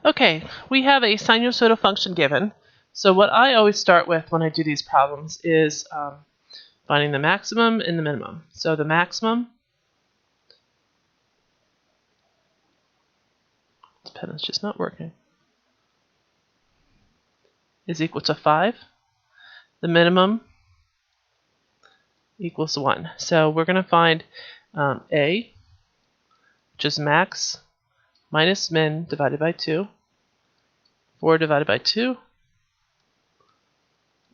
Okay, we have a sinusoidal function given. So what I always start with when I do these problems is finding the maximum and the minimum. So the maximum, this pen is just not working, is equal to 5. The minimum equals 1. So we're going to find A, which is max minus min divided by 2. 4 divided by 2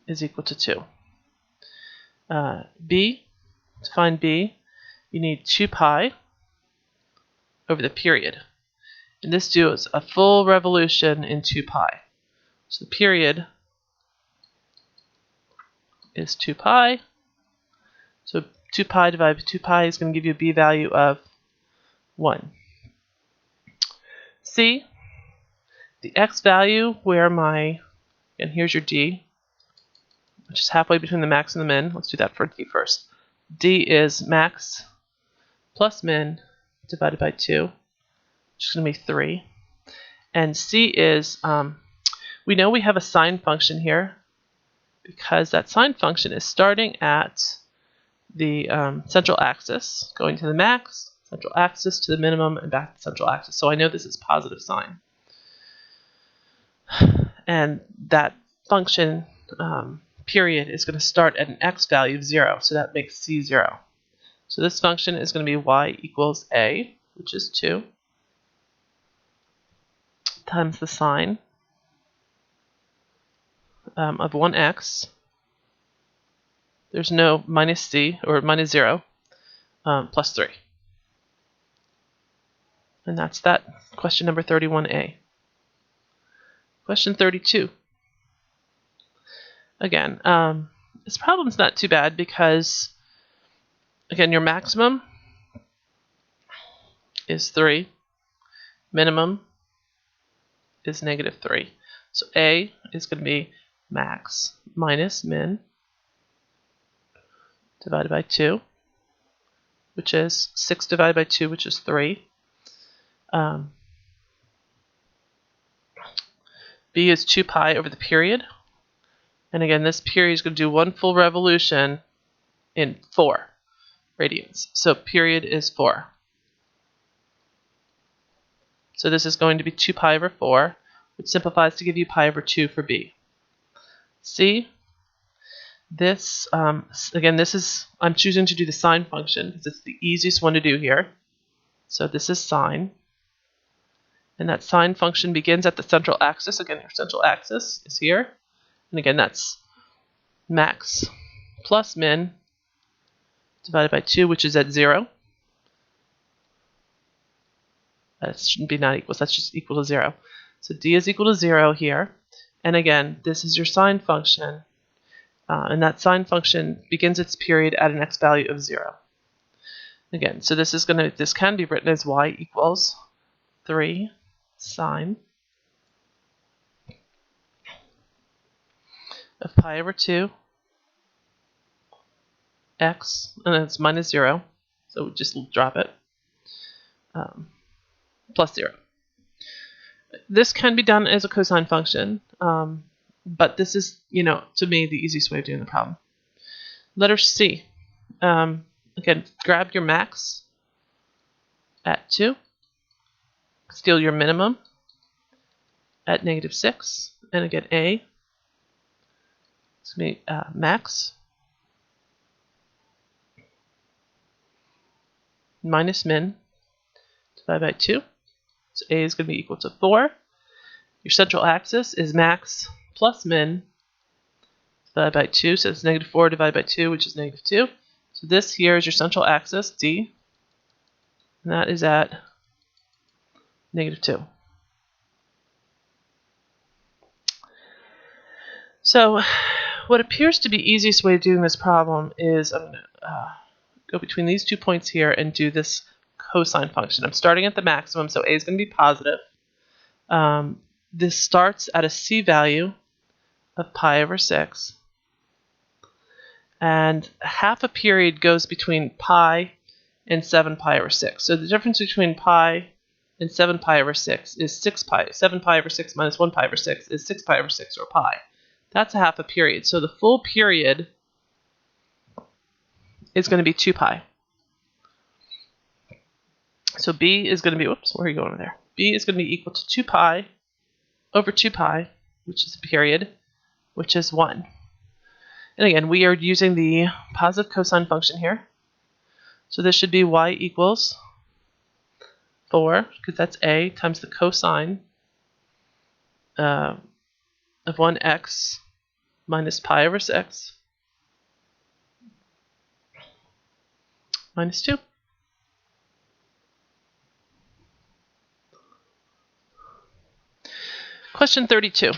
is equal to 2. B, to find B, you need 2 pi over the period. And this does a full revolution in 2 pi. So the period is 2 pi. So 2 pi divided by 2 pi is going to give you a B value of 1. C, the x value where and here's your D, which is halfway between the max and the min. Let's do that for D first. D is max plus min divided by 2, which is going to be 3. And C is, we know we have a sine function here because that sine function is starting at the central axis, going to the max, central axis to the minimum, and back to the central axis. So I know this is positive sine. And that function period is going to start at an x value of 0, so that makes C 0. So this function is going to be y equals a, which is 2, times the sine of 1x. There's no minus c, or minus 0, plus 3. And that's that. Question number 31a. Question 32. Again, this problem's not too bad because, again, your maximum is 3. Minimum is negative 3. So A is going to be max minus min divided by 2, which is 6 divided by 2, which is 3. B is 2 pi over the period. And again, this period is going to do one full revolution in 4 radians. So period is 4. So this is going to be 2 pi over 4, which simplifies to give you pi over 2 for B. C, this, again, this is, I'm choosing to do the sine function because it's the easiest one to do here. So this is sine. And that sine function begins at the central axis. Again, your central axis is here. And again, that's max plus min divided by 2, which is at 0. That shouldn't be not equals, that's just equal to 0. So D is equal to 0 here. And again, this is your sine function. And that sine function begins its period at an x value of 0. Again, so this can be written as y equals 3 sine of pi over 2 x, and then it's minus 0, so we just drop it, plus 0. This can be done as a cosine function, but this is, to me, the easiest way of doing the problem. Letter C. Again, grab your max at 2, steal your minimum at negative 6, and again, A is going to be max minus min divided by 2. So A is going to be equal to 4. Your central axis is max plus min divided by 2. So it's negative 4 divided by 2, which is negative 2. So this here is your central axis, D. And that is at negative 2. So what appears to be the easiest way of doing this problem is I'm going to go between these 2 points here and do this cosine function. I'm starting at the maximum, so A is going to be positive. This starts at a C value of pi over 6. And half a period goes between pi and 7 pi over 6. So the difference between pi and 7 pi over 6 is 6 pi. 7 pi over 6 minus 1 pi over 6 is 6 pi over 6, or pi. That's a half a period. So the full period is going to be 2 pi. So b is going to be, whoops, where are you going over there? B is going to be equal to 2 pi over 2 pi, which is the period, which is 1. And again, we are using the positive cosine function here. So this should be y equals 4, because that's a, times the cosine of 1x minus pi over 6 minus 2. Question 32.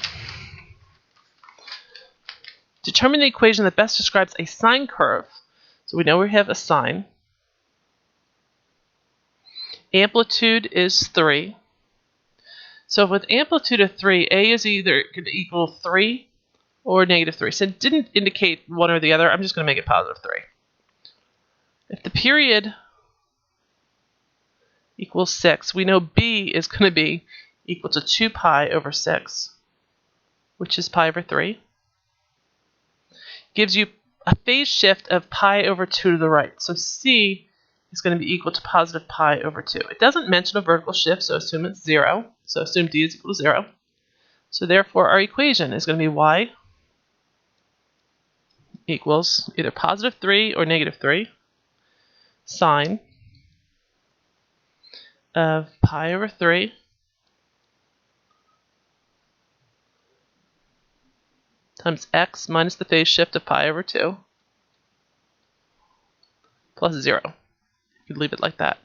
Determine the equation that best describes a sine curve. So we know we have a sine. Amplitude is 3. So with amplitude of 3, a is either going to equal 3 or negative 3. So it didn't indicate one or the other. I'm just going to make it positive 3. If the period equals 6, we know b is going to be equal to 2 pi over 6, which is pi over 3. Gives you a phase shift of pi over 2 to the right. So c is going to be equal to positive pi over 2. It doesn't mention a vertical shift, so assume it's 0. So assume d is equal to 0. So therefore, our equation is going to be y equals either positive 3 or negative 3 sine of pi over 3 times x minus the phase shift of pi over 2 plus 0. You could leave it like that.